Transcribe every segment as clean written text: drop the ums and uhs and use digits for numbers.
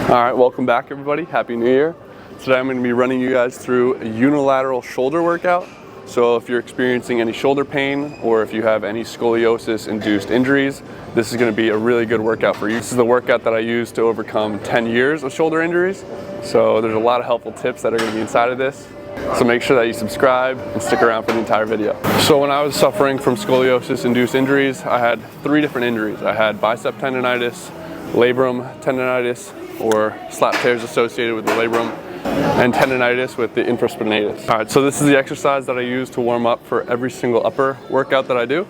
All right, welcome back everybody. Happy New Year. Today I'm going to be running you guys through a unilateral shoulder workout. So if you're experiencing any shoulder pain or if you have any scoliosis induced injuries, this is going to be a really good workout for you. This is the workout that I used to overcome 10 years of shoulder injuries. So there's a lot of helpful tips that are going to be inside of this. So make sure that you subscribe and stick around for the entire video. So when I was suffering from scoliosis induced injuries, I had 3 different injuries. I had bicep tendonitis, labrum tendonitis, or slap tears associated with the labrum, and tendonitis with the infraspinatus. All right, so this is the exercise that I use to warm up for every single upper workout that I do.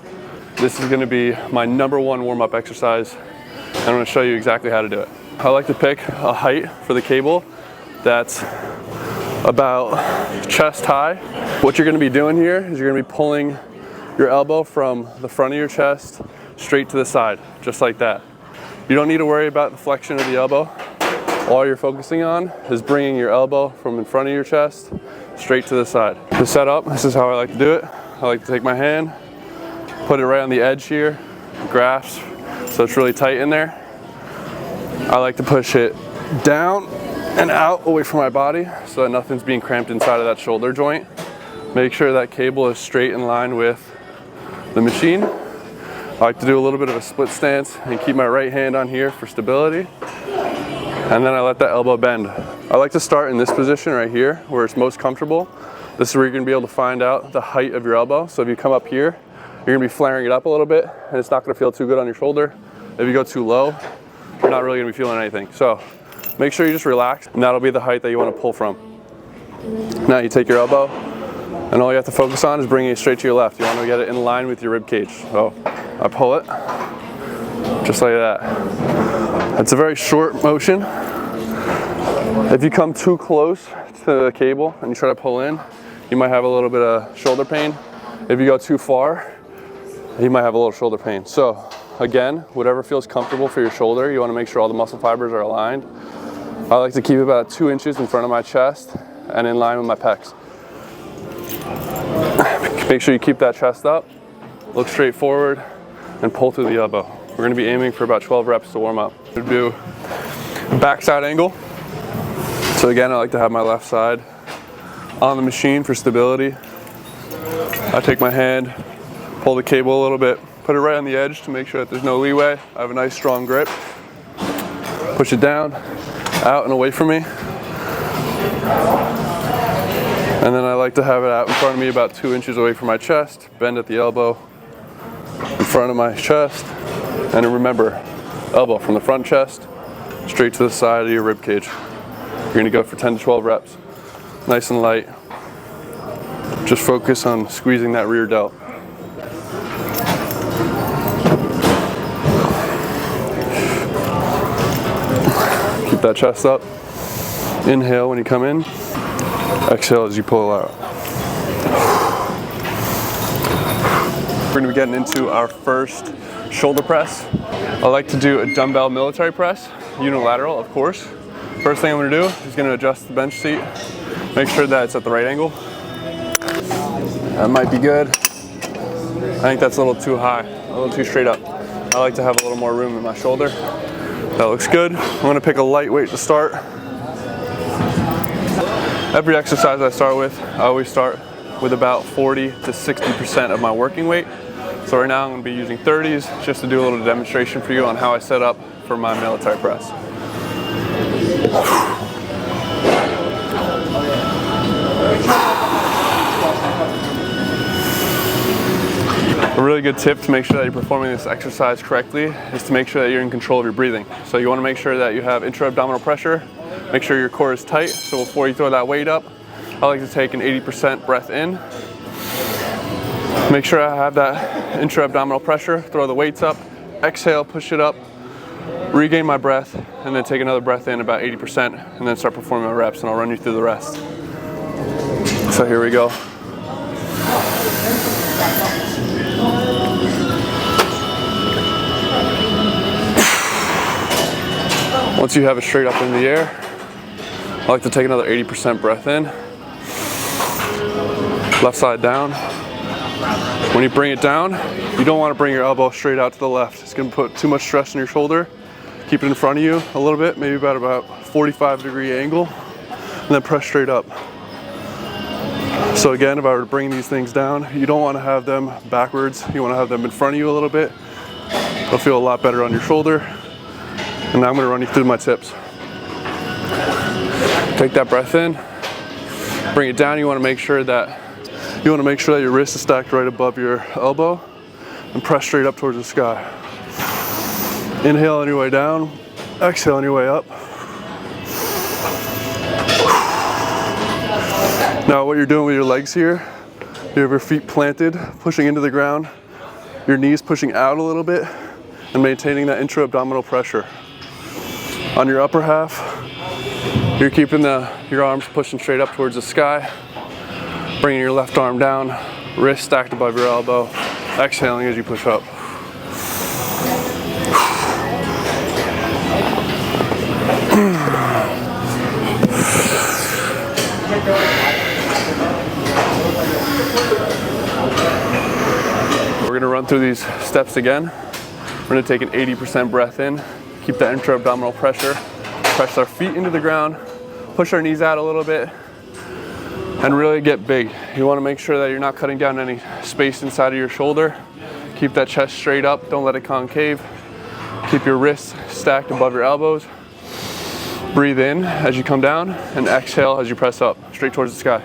This is gonna be my #1 warm-up exercise, and I'm gonna show you exactly how to do it. I like to pick a height for the cable that's about chest high. What you're gonna be doing here is you're gonna be pulling your elbow from the front of your chest straight to the side, just like that. You don't need to worry about the flexion of the elbow. All you're focusing on is bringing your elbow from in front of your chest straight to the side. To set up, this is how I like to do it. I like to take my hand, put it right on the edge here, grasp, so it's really tight in there. I like to push it down and out away from my body so that nothing's being cramped inside of that shoulder joint. Make sure that cable is straight in line with the machine. I like to do a little bit of a split stance and keep my right hand on here for stability. And then I let that elbow bend. I like to start in this position right here where it's most comfortable. This is where you're gonna be able to find out the height of your elbow. So if you come up here, you're gonna be flaring it up a little bit and it's not gonna feel too good on your shoulder. If you go too low, you're not really gonna be feeling anything. So make sure you just relax and that'll be the height that you wanna pull from. Now you take your elbow and all you have to focus on is bringing it straight to your left. You wanna get it in line with your rib cage. So I pull it, just like that. It's a very short motion. If you come too close to the cable and you try to pull in, you might have a little bit of shoulder pain. If you go too far, you might have a little shoulder pain. So again, whatever feels comfortable for your shoulder, you want to make sure all the muscle fibers are aligned. I like to keep about 2 inches in front of my chest and in line with my pecs. Make sure you keep that chest up, look straight forward, and pull through the elbow. We're going to be aiming for about 12 reps to warm up. We'll do a backside angle. So again, I like to have my left side on the machine for stability. I take my hand, pull the cable a little bit, put it right on the edge to make sure that there's no leeway. I have a nice strong grip. Push it down, out and away from me. And then I like to have it out in front of me about 2 inches away from my chest, bend at the elbow in front of my chest. And remember, elbow from the front chest, straight to the side of your rib cage. You're gonna go for 10 to 12 reps. Nice and light. Just focus on squeezing that rear delt. Keep that chest up. Inhale when you come in. Exhale as you pull out. We're gonna be getting into our first shoulder press. I like to do a dumbbell military press, unilateral of course. First thing I'm gonna do is gonna adjust the bench seat, make sure that it's at the right angle. That might be good. I think that's a little too high, a little too straight up. I like to have a little more room in my shoulder. That looks good. I'm gonna pick a light weight to start. Every exercise I start with, I always start with about 40 to 60% of my working weight. So right now I'm going to be using 30s just to do a little demonstration for you on how I set up for my military press. A really good tip to make sure that you're performing this exercise correctly is to make sure that you're in control of your breathing. So you want to make sure that you have intra-abdominal pressure, make sure your core is tight. So before you throw that weight up, I like to take an 80% breath in. Make sure I have that intra-abdominal pressure, throw the weights up, exhale, push it up, regain my breath, and then take another breath in about 80%, and then start performing my reps, and I'll run you through the rest. So here we go. Once you have it straight up in the air, I like to take another 80% breath in, left side down. When you bring it down, you don't want to bring your elbow straight out to the left. It's going to put too much stress on your shoulder. Keep it in front of you a little bit, maybe about 45-degree angle, and then press straight up. So again, if I were to bring these things down, you don't want to have them backwards. You want to have them in front of you a little bit. They'll feel a lot better on your shoulder. And now I'm going to run you through my tips. Take that breath in, bring it down. You want to make sure that your wrist is stacked right above your elbow, and press straight up towards the sky. Inhale on your way down, exhale on your way up. Now what you're doing with your legs here, you have your feet planted, pushing into the ground, your knees pushing out a little bit, and maintaining that intra-abdominal pressure. On your upper half, you're keeping your arms pushing straight up towards the sky, bringing your left arm down, wrist stacked above your elbow, exhaling as you push up. We're going to run through these steps again. We're going to take an 80% breath in, keep that intra-abdominal pressure, press our feet into the ground, push our knees out a little bit, and really get big. You want to make sure that you're not cutting down any space inside of your shoulder. Keep that chest straight up, don't let it concave. Keep your wrists stacked above your elbows. Breathe in as you come down, and exhale as you press up, straight towards the sky.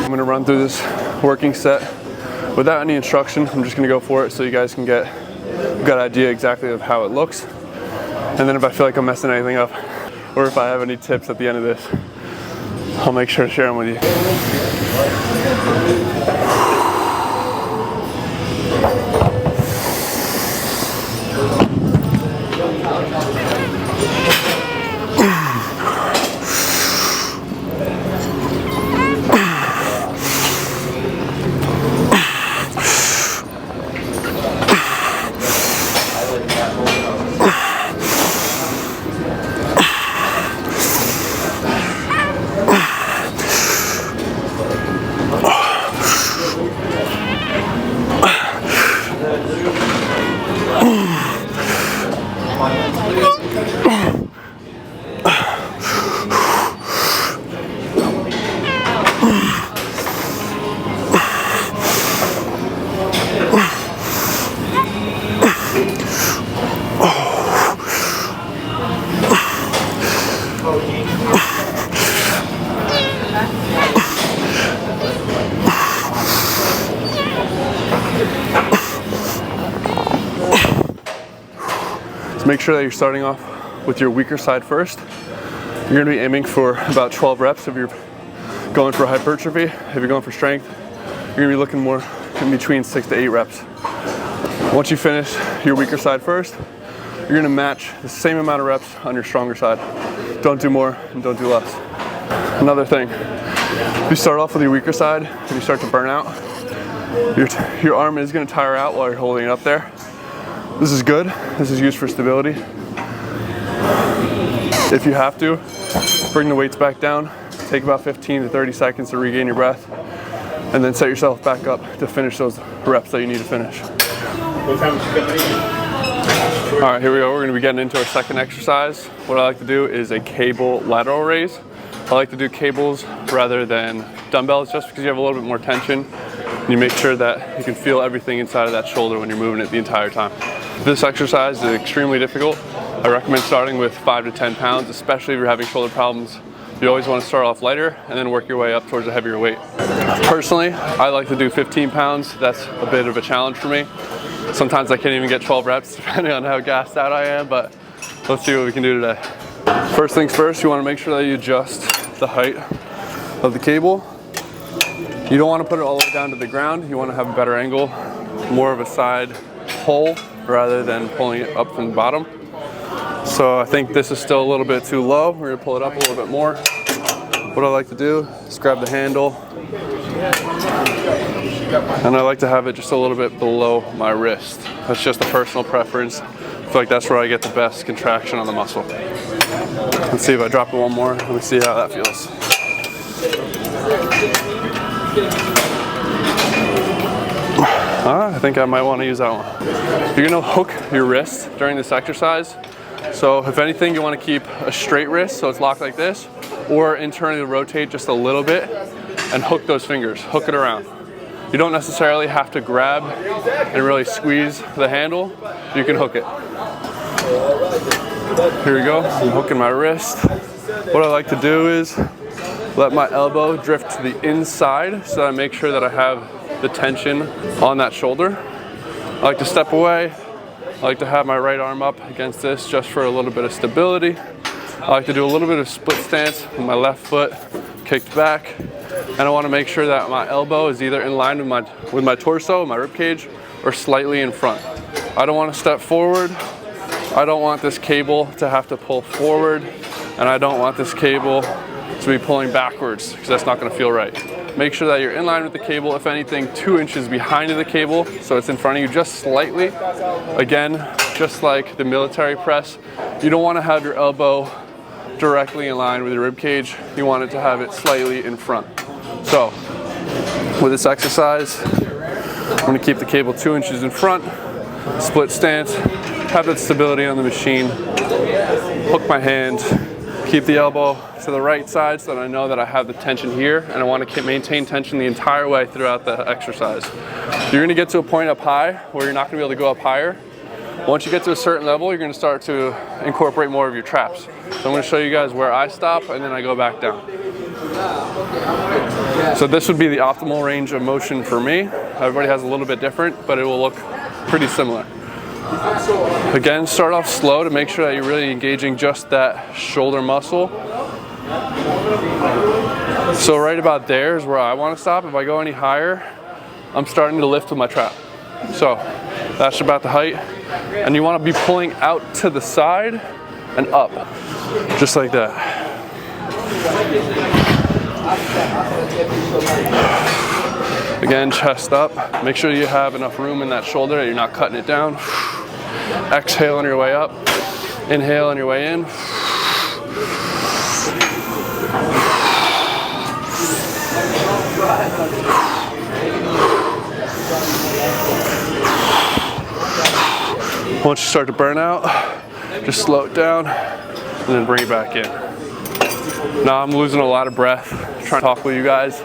I'm going to run through this working set without any instruction. I'm just going to go for it so you guys can get a good idea exactly of how it looks. And then if I feel like I'm messing anything up, or if I have any tips at the end of this, I'll make sure to share them with you. So make sure that you're starting off with your weaker side first. You're going to be aiming for about 12 reps if you're going for hypertrophy. If you're going for strength, you're going to be looking more in between 6 to 8 reps. Once you finish your weaker side first, you're going to match the same amount of reps on your stronger side. Don't do more and don't do less. Another thing, if you start off with your weaker side and you start to burn out, your arm is going to tire out while you're holding it up there. This is good. This is used for stability. If you have to, bring the weights back down. Take about 15 to 30 seconds to regain your breath, and then set yourself back up to finish those reps that you need to finish. All right, here we go. We're going to be getting into our second exercise. What I like to do is a cable lateral raise. I like to do cables rather than dumbbells just because you have a little bit more tension. And you make sure that you can feel everything inside of that shoulder when you're moving it the entire time. This exercise is extremely difficult. I recommend starting with 5 to 10 pounds, especially if you're having shoulder problems. You always want to start off lighter and then work your way up towards a heavier weight. Personally, I like to do 15 pounds. That's a bit of a challenge for me. Sometimes I can't even get 12 reps depending on how gassed out I am, but let's see what we can do today. First things first, you want to make sure that you adjust the height of the cable. You don't want to put it all the way down to the ground. You want to have a better angle, more of a side pull rather than pulling it up from the bottom. So I think this is still a little bit too low. We're gonna pull it up a little bit more. What I like to do is grab the handle, and I like to have it just a little bit below my wrist. That's just a personal preference. I feel like that's where I get the best contraction on the muscle. Let's see if I drop it one more. Let me see how that feels. I think I might want to use that one. You're gonna hook your wrist during this exercise. So if anything, you want to keep a straight wrist, so it's locked like this, or internally rotate just a little bit and hook those fingers, hook it around. You don't necessarily have to grab and really squeeze the handle. You can hook it. Here we go, I'm hooking my wrist. What I like to do is let my elbow drift to the inside so that I make sure that I have the tension on that shoulder. I like to step away. I like to have my right arm up against this just for a little bit of stability. I like to do a little bit of split stance with my left foot kicked back. And I want to make sure that my elbow is either in line with my torso, my rib cage, or slightly in front. I don't want to step forward. I don't want this cable to have to pull forward. And I don't want this cable to be pulling backwards because that's not going to feel right. Make sure that you're in line with the cable, if anything, 2 inches behind the cable, so it's in front of you just slightly. Again, just like the military press, you don't want to have your elbow directly in line with your rib cage. You want it to have it slightly in front. So, with this exercise, I'm going to keep the cable 2 inches in front, split stance, have that stability on the machine, hook my hand, keep the elbow to the right side so that I know that I have the tension here, and I want to maintain tension the entire way throughout the exercise. You're going to get to a point up high where you're not going to be able to go up higher. Once you get to a certain level, you're going to start to incorporate more of your traps. So I'm going to show you guys where I stop and then I go back down. So this would be the optimal range of motion for me. Everybody has a little bit different, but it will look pretty similar. Again, start off slow to make sure that you're really engaging just that shoulder muscle. So right about there is where I want to stop. If I go any higher, I'm starting to lift with my trap. So that's about the height. And you want to be pulling out to the side and up, just like that. Again, chest up. Make sure you have enough room in that shoulder that you're not cutting it down. Exhale on your way up. Inhale on your way in. Once you start to burn out, just slow it down and then bring it back in. Now I'm losing a lot of breath trying to talk with you guys.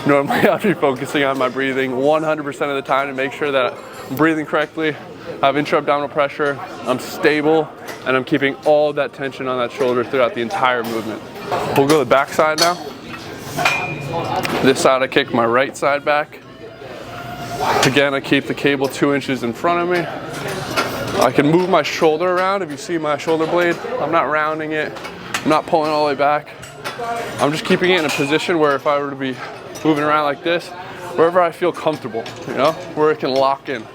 Normally I'll be focusing on my breathing 100% of the time to make sure that I'm breathing correctly, I have intra-abdominal pressure, I'm stable, and I'm keeping all of that tension on that shoulder throughout the entire movement. We'll go to the back side now. This side I kick my right side back. Again, I keep the cable 2 inches in front of me. I can move my shoulder around. If you see my shoulder blade, I'm not rounding it. I'm not pulling all the way back. I'm just keeping it in a position where if I were to be moving around like this, wherever I feel comfortable, you know, where it can lock in.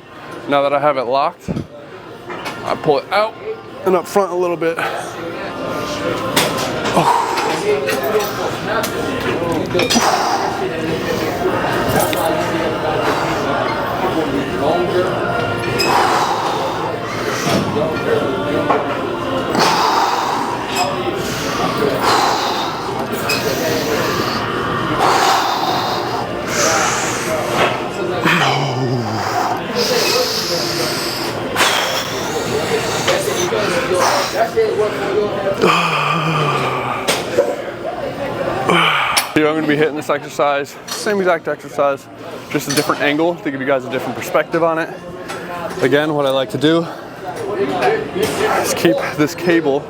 Now that I have it locked, I pull it out and up front a little bit. Oh. Here I'm going to be hitting this exercise, same exact exercise, just a different angle to give you guys a different perspective on it. Again, what I like to do is keep this cable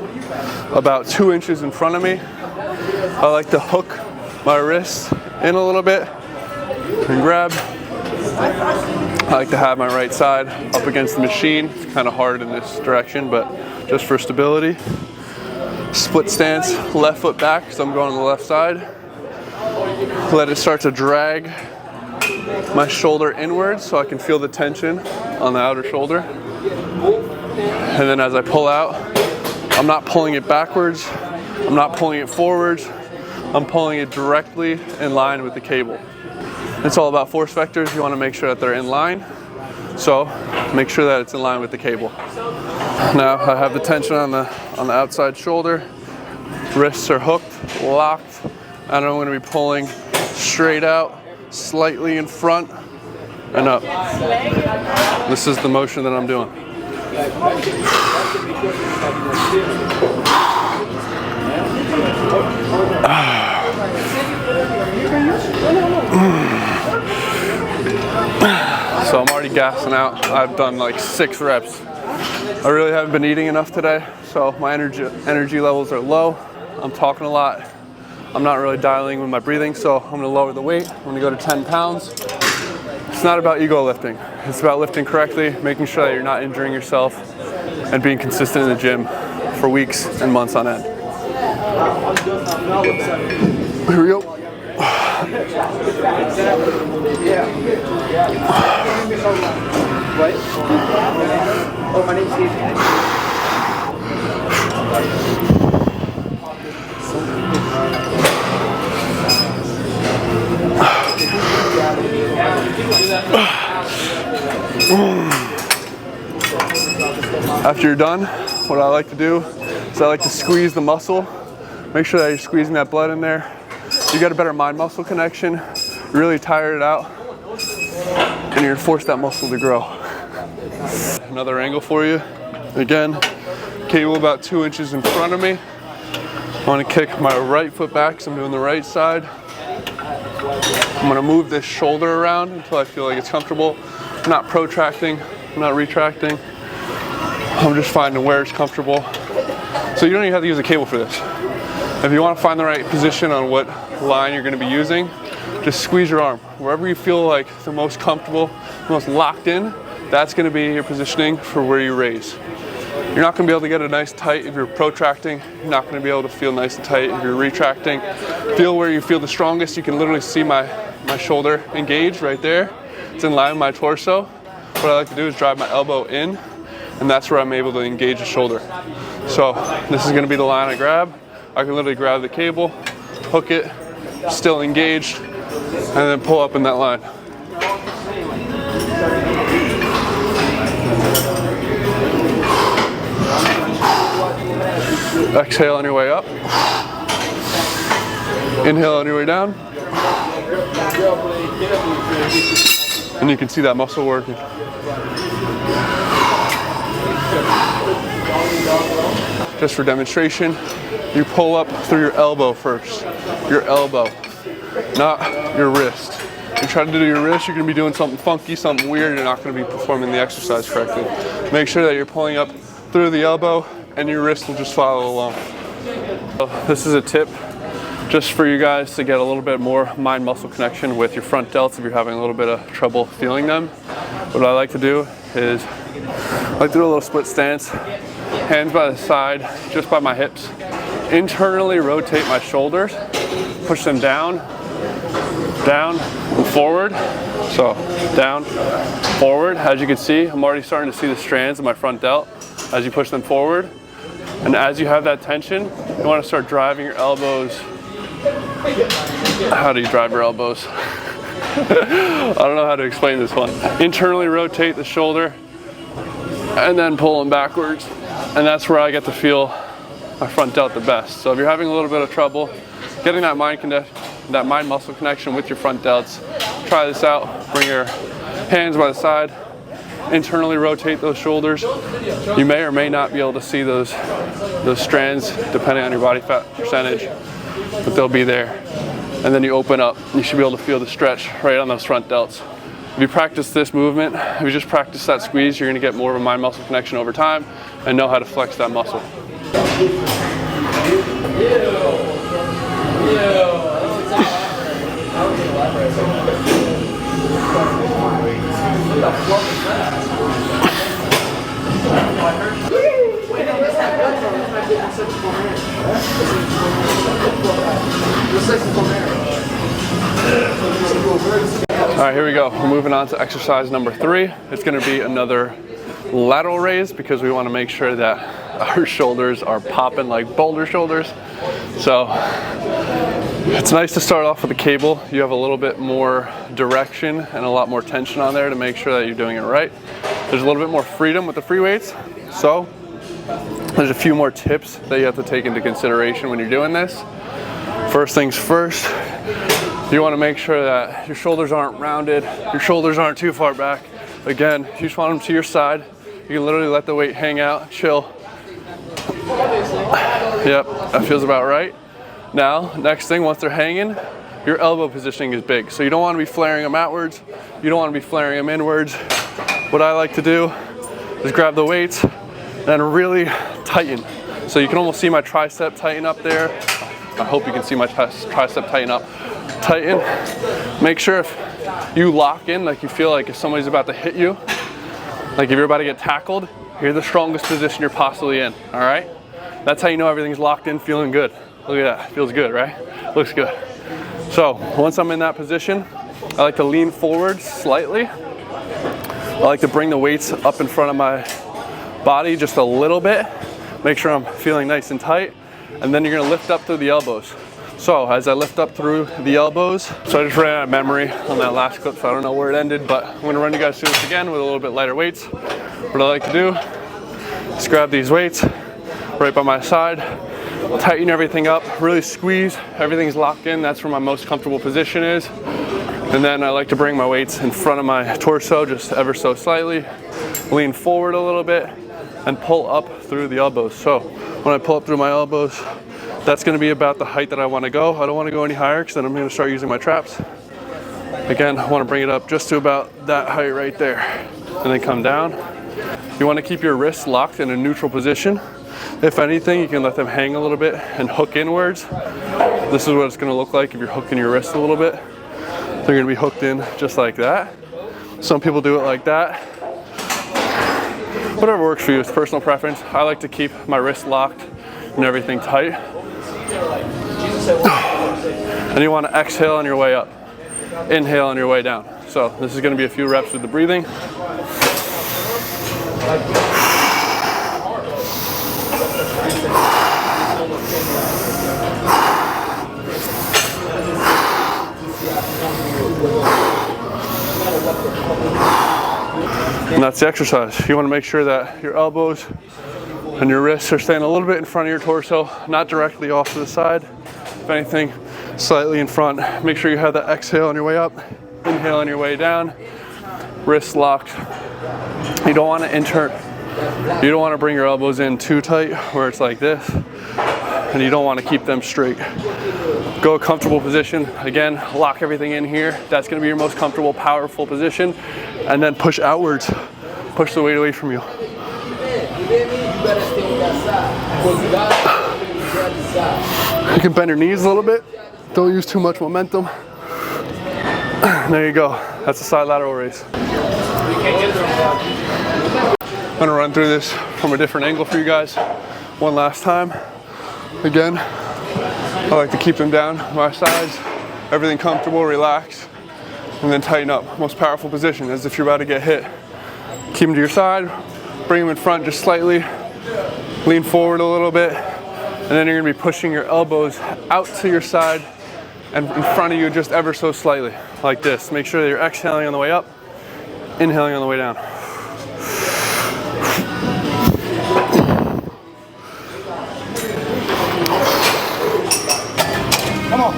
about 2 inches in front of me. I like to hook my wrist in a little bit and grab. I like to have my right side up against the machine. It's kind of hard in this direction, but just for stability. Split stance, left foot back, so I'm going on the left side. Let it start to drag my shoulder inwards so I can feel the tension on the outer shoulder. And then as I pull out, I'm not pulling it backwards, I'm not pulling it forwards, I'm pulling it directly in line with the cable. It's all about force vectors. You want to make sure that they're in line. So make sure that it's in line with the cable. Now I have the tension on the outside shoulder. Wrists are hooked, locked, and I'm going to be pulling straight out, slightly in front, and up. This is the motion that I'm doing. So I'm already gassing out. I've done like 6 reps. I really haven't been eating enough today, so my energy levels are low. I'm talking a lot. I'm not really dialing with my breathing, so I'm gonna lower the weight. I'm gonna go to 10 pounds. It's not about ego lifting. It's about lifting correctly, making sure that you're not injuring yourself, and being consistent in the gym for weeks and months on end. Here we go. After you're done, what I like to do is I like to squeeze the muscle. Make sure that you're squeezing that blood in there. You get a better mind-muscle connection. Really tire it out, and you're gonna force that muscle to grow. Another angle for you. Again, cable about 2 inches in front of me. I want to kick my right foot back, so I'm doing the right side. I'm going to move this shoulder around until I feel like it's comfortable. I'm not protracting, I'm not retracting. I'm just finding where it's comfortable. So you don't even have to use a cable for this. If you want to find the right position on what line you're going to be using, just squeeze your arm. Wherever you feel like the most comfortable, the most locked in, that's going to be your positioning for where you raise. You're not going to be able to get a nice tight if you're protracting. You're not going to be able to feel nice and tight if you're retracting. Feel where you feel the strongest. You can literally see my shoulder engaged right there. It's in line with my torso. What I like to do is drive my elbow in, and that's where I'm able to engage the shoulder. So this is going to be the line I grab. I can literally grab the cable, hook it, still engaged, and then pull up in that line. Exhale on your way up. Inhale on your way down. And you can see that muscle working. Just for demonstration, you pull up through your elbow first. Your elbow, not your wrist. You try to do your wrist, you're going to be doing something funky, something weird. You're not going to be performing the exercise correctly. Make sure that you're pulling up through the elbow, and your wrist will just follow along. So this is a tip just for you guys to get a little bit more mind-muscle connection with your front delts if you're having a little bit of trouble feeling them. What I like to do is I like to do a little split stance, hands by the side, just by my hips. Internally rotate my shoulders, push them down, down, and forward. So down, forward. As you can see, I'm already starting to see the strands of my front delt as you push them forward. And as you have that tension, you want to start driving your elbows. How do you drive your elbows? I don't know how to explain this one. Internally rotate the shoulder and then pull them backwards. And that's where I get to feel my front delt the best. So if you're having a little bit of trouble getting that mind muscle connection with your front delts, try this out. Bring your hands by the side. Internally rotate those shoulders. You may or may not be able to see those strands depending on your body fat percentage, but they'll be there. And then you open up. You should be able to feel the stretch right on those front delts. If you practice this movement, if you just practice that squeeze, you're going to get more of a mind muscle connection over time and know how to flex that muscle. All right, here we go. We're moving on to exercise number 3. It's going to be another lateral raise because we want to make sure that our shoulders are popping like boulder shoulders. So it's nice to start off with a cable. You have a little bit more direction and a lot more tension on there to make sure that you're doing it right. There's a little bit more freedom with the free weights. So there's a few more tips that you have to take into consideration when you're doing this. First things first, you want to make sure that your shoulders aren't rounded, your shoulders aren't too far back. Again, you just want them to your side. You can literally let the weight hang out, chill. Yep, that feels about right. Now, next thing, once they're hanging, your elbow positioning is big. So you don't want to be flaring them outwards. You don't want to be flaring them inwards. What I like to do is grab the weights and really tighten. So you can almost see my tricep tighten up there. I hope you can see my tricep tighten up. Tighten. Make sure if you lock in, like you feel like if somebody's about to hit you, like if you're about to get tackled, you're the strongest position you're possibly in, all right? That's how you know everything's locked in, feeling good. Look at that, feels good, right? Looks good. So once I'm in that position, I like to lean forward slightly. I like to bring the weights up in front of my body just a little bit. Make sure I'm feeling nice and tight. And then you're gonna lift up through the elbows. So as I lift up through the elbows, so I just ran out of memory on that last clip, so I don't know where it ended, but I'm gonna run you guys through this again with a little bit lighter weights. What I like to do is grab these weights right by my side, tighten everything up, really squeeze, everything's locked in, that's where my most comfortable position is. And then I like to bring my weights in front of my torso, just ever so slightly, lean forward a little bit, and pull up through the elbows. So when I pull up through my elbows, that's gonna be about the height that I wanna go. I don't wanna go any higher because then I'm gonna start using my traps. Again, I wanna bring it up just to about that height right there. And then come down. You wanna keep your wrists locked in a neutral position. If anything, you can let them hang a little bit and hook inwards. This is what it's gonna look like if you're hooking your wrists a little bit. They're gonna be hooked in just like that. Some people do it like that. Whatever works for you, it's personal preference. I like to keep my wrists locked and everything tight. And you want to exhale on your way up, inhale on your way down. So this is going to be a few reps with the breathing. And that's the exercise. You want to make sure that your elbows and your wrists are staying a little bit in front of your torso, not directly off to the side. If anything, slightly in front. Make sure you have that exhale on your way up, inhale on your way down, wrists locked. You don't want to bring your elbows in too tight where it's like this, and you don't want to keep them straight. Go a comfortable position. Again, lock everything in here. That's going to be your most comfortable, powerful position, and then push outwards. Push the weight away from you. You can bend your knees a little bit. Don't use too much momentum. There you go. That's a side lateral raise. I'm gonna run through this from a different angle for you guys one last time. Again, I like to keep them down my sides, everything comfortable, relax, and then tighten up. Most powerful position, as if you're about to get hit. Keep them to your side, bring them in front just slightly, lean forward a little bit, and then you're gonna be pushing your elbows out to your side and in front of you just ever so slightly, like this. Make sure that you're exhaling on the way up, inhaling on the way down. Come on.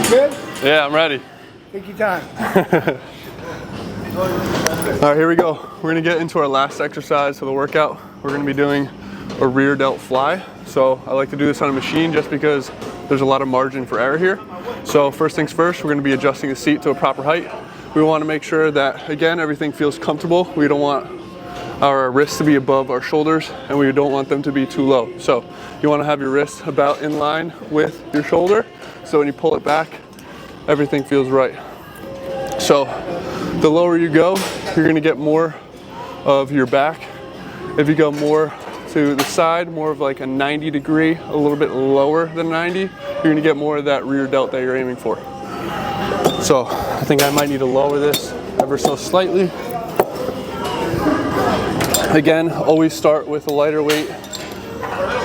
Good? Yeah, I'm ready. Take your time. All right, here we go. We're gonna get into our last exercise of the workout. We're gonna be doing a rear delt fly. So I like to do this on a machine just because there's a lot of margin for error here. So first things first, we're gonna be adjusting the seat to a proper height. We wanna make sure that, again, everything feels comfortable. We don't want our wrists to be above our shoulders, and we don't want them to be too low. So you wanna have your wrists about in line with your shoulder. So when you pull it back, everything feels right. So the lower you go, you're gonna get more of your back. If you go more to the side, more of like a 90 degree, a little bit lower than 90, you're gonna get more of that rear delt that you're aiming for. So I think I might need to lower this ever so slightly. Again, always start with a lighter weight.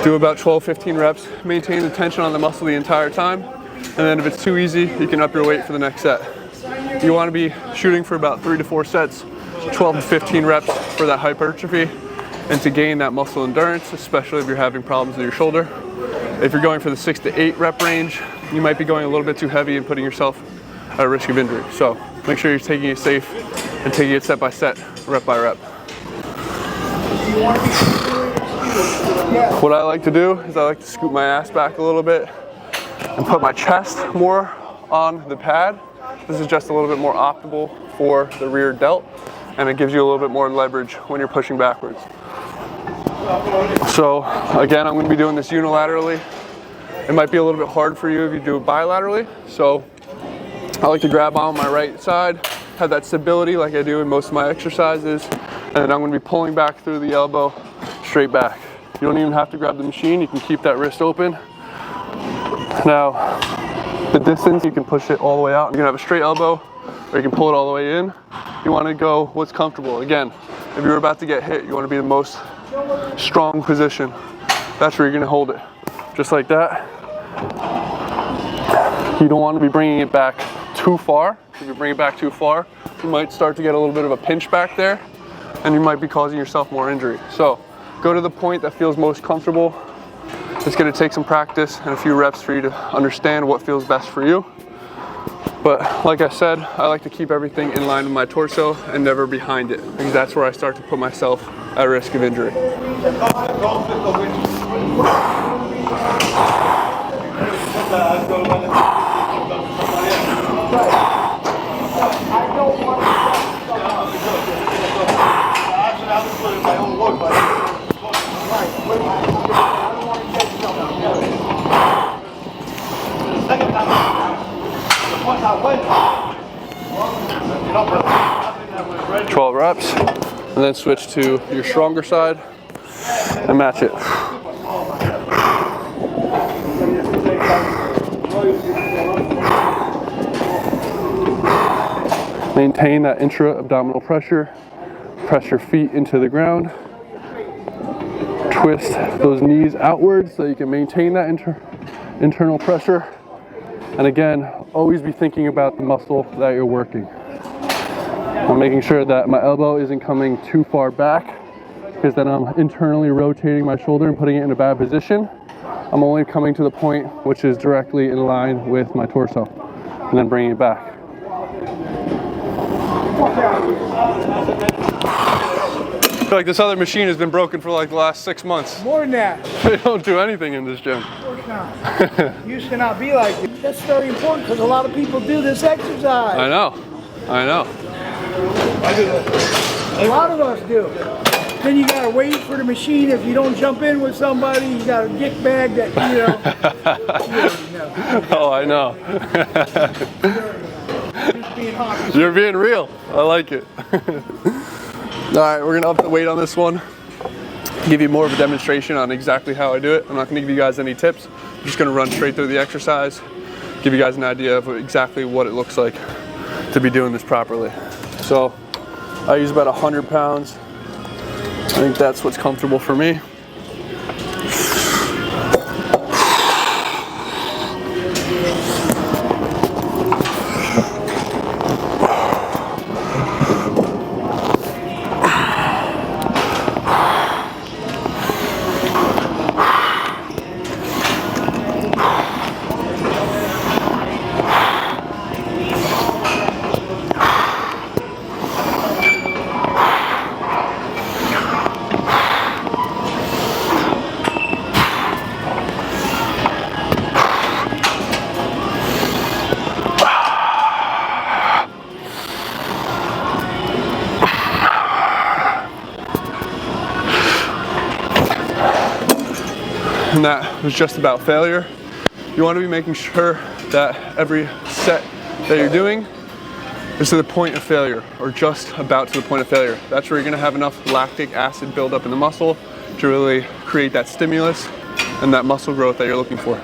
Do about 12-15 reps. Maintain the tension on the muscle the entire time. And then if it's too easy, you can up your weight for the next set. You want to be shooting for about 3 to 4 sets, 12 to 15 reps for that hypertrophy and to gain that muscle endurance, especially if you're having problems with your shoulder. If you're going for the 6 to 8 rep range, you might be going a little bit too heavy and putting yourself at risk of injury. So make sure you're taking it safe and taking it set by set, rep by rep. What I like to do is I like to scoot my ass back a little bit and put my chest more on the pad. This is just a little bit more optimal for the rear delt, and it gives you a little bit more leverage when you're pushing backwards. So again, I'm going to be doing this unilaterally. It might be a little bit hard for you if you do it bilaterally. So I like to grab on my right side, have that stability like I do in most of my exercises, and then I'm going to be pulling back through the elbow straight back. You don't even have to grab the machine, you can keep that wrist open. Now, the distance, you can push it all the way out. You can have a straight elbow, or you can pull it all the way in. You want to go what's comfortable. Again, if you're about to get hit, you want to be in the most strong position. That's where you're going to hold it. Just like that. You don't want to be bringing it back too far. If you bring it back too far, you might start to get a little bit of a pinch back there, and you might be causing yourself more injury. So go to the point that feels most comfortable. It's going to take some practice and a few reps for you to understand what feels best for you. But like I said, I like to keep everything in line with my torso and never behind it, because that's where I start to put myself at risk of injury. Right. 12 reps, and then switch to your stronger side and match it. Maintain that intra-abdominal pressure. Press your feet into the ground. Twist those knees outwards so you can maintain that internal pressure. And again, always be thinking about the muscle that you're working. I'm making sure that my elbow isn't coming too far back, because then I'm internally rotating my shoulder and putting it in a bad position. I'm only coming to the point which is directly in line with my torso, and then bringing it back. I feel like this other machine has been broken for like the last 6 months. More than that. They don't do anything in this gym. Of course not. Used to not be like it. That's very important, because a lot of people do this exercise. I know. A lot of us do. Then you gotta wait for the machine. If you don't jump in with somebody, you got a dick bag that, you know. Oh, I know. Just being honest. You're being real. I like it. All right, we're gonna up the weight on this one. Give you more of a demonstration on exactly how I do it. I'm not gonna give you guys any tips. I'm just gonna run straight through the exercise, give you guys an idea of exactly what it looks like to be doing this properly. So I use about 100 pounds. I think that's what's comfortable for me. And that was just about failure. You want to be making sure that every set that you're doing is to the point of failure, or just about to the point of failure. That's where you're going to have enough lactic acid build up in the muscle to to really create that stimulus and that muscle growth that you're looking for.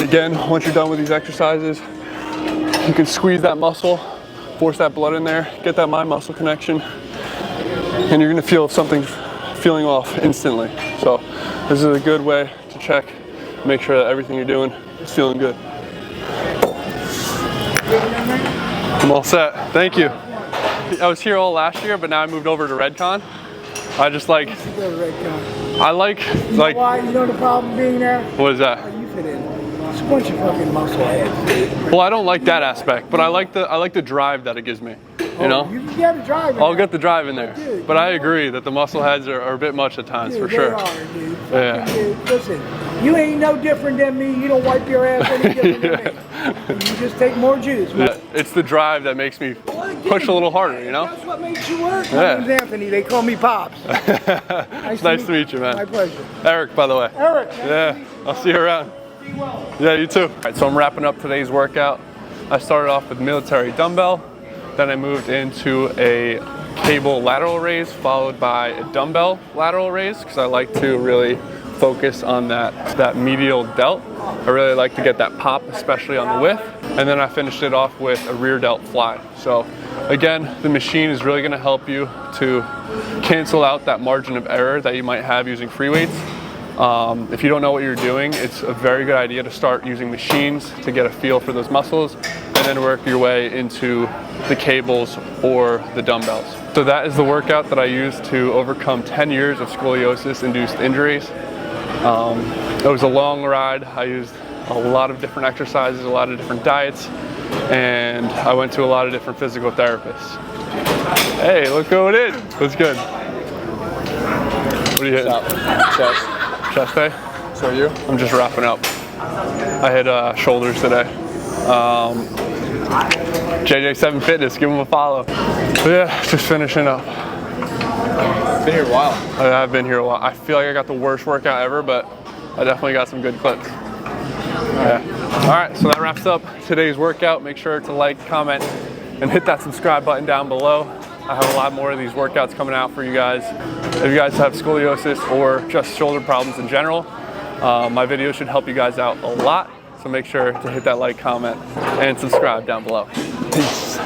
Again, once you're done with these exercises, you can squeeze that muscle, force that blood in there, get that mind muscle connection, and you're gonna feel something feeling off instantly. So this is a good way to check, make sure that everything you're doing is feeling good. I'm all set, thank you. I was here all last year, but now I moved over to Redcon. I just like, I like, you know why? You know the problem being there? What is that? You fit in. It's a bunch of fucking muscle heads. Well, I don't like that aspect, but I like the drive that it gives me. You know? You got to drive in I'll there. get the drive in there. Dude, but I agree that the muscle heads are a bit much at times, for sure. They are, dude. Yeah. Dude, listen, you ain't no different than me. You don't wipe your ass any different than me. You just take more juice. Yeah. It's the drive that makes me push a little harder, you know? That's what makes you work. Yeah. My name's Anthony. They call me Pops. Nice to meet you, man. My pleasure. Eric, by the way. Eric. Yeah, I'll see you around. Be well. Yeah, you too. All right, so I'm wrapping up today's workout. I started off with military dumbbell, then I moved into a cable lateral raise followed by a dumbbell lateral raise because I like to really focus on that medial delt. I really like to get that pop, especially on the width. And then I finished it off with a rear delt fly. So again, the machine is really gonna help you to cancel out that margin of error that you might have using free weights. If you don't know what you're doing, it's a very good idea to start using machines to get a feel for those muscles and then work your way into the cables or the dumbbells. So that is the workout that I used to overcome 10 years of scoliosis-induced injuries. It was a long ride. I used a lot of different exercises, a lot of different diets, and I went to a lot of different physical therapists. Hey, look who it is. What's good? What are you hitting? Chest. Chest day? So you? I'm just wrapping up. I hit shoulders today. JJ7 Fitness, give them a follow. But yeah, just finishing up. Been here a while. I've been here a while. I feel like I got the worst workout ever, but I definitely got some good clips. Yeah. All right, so that wraps up today's workout. Make sure to like, comment, and hit that subscribe button down below. I have a lot more of these workouts coming out for you guys. If you guys have scoliosis or just shoulder problems in general, my video should help you guys out a lot. So make sure to hit that like, comment, and subscribe down below. Peace.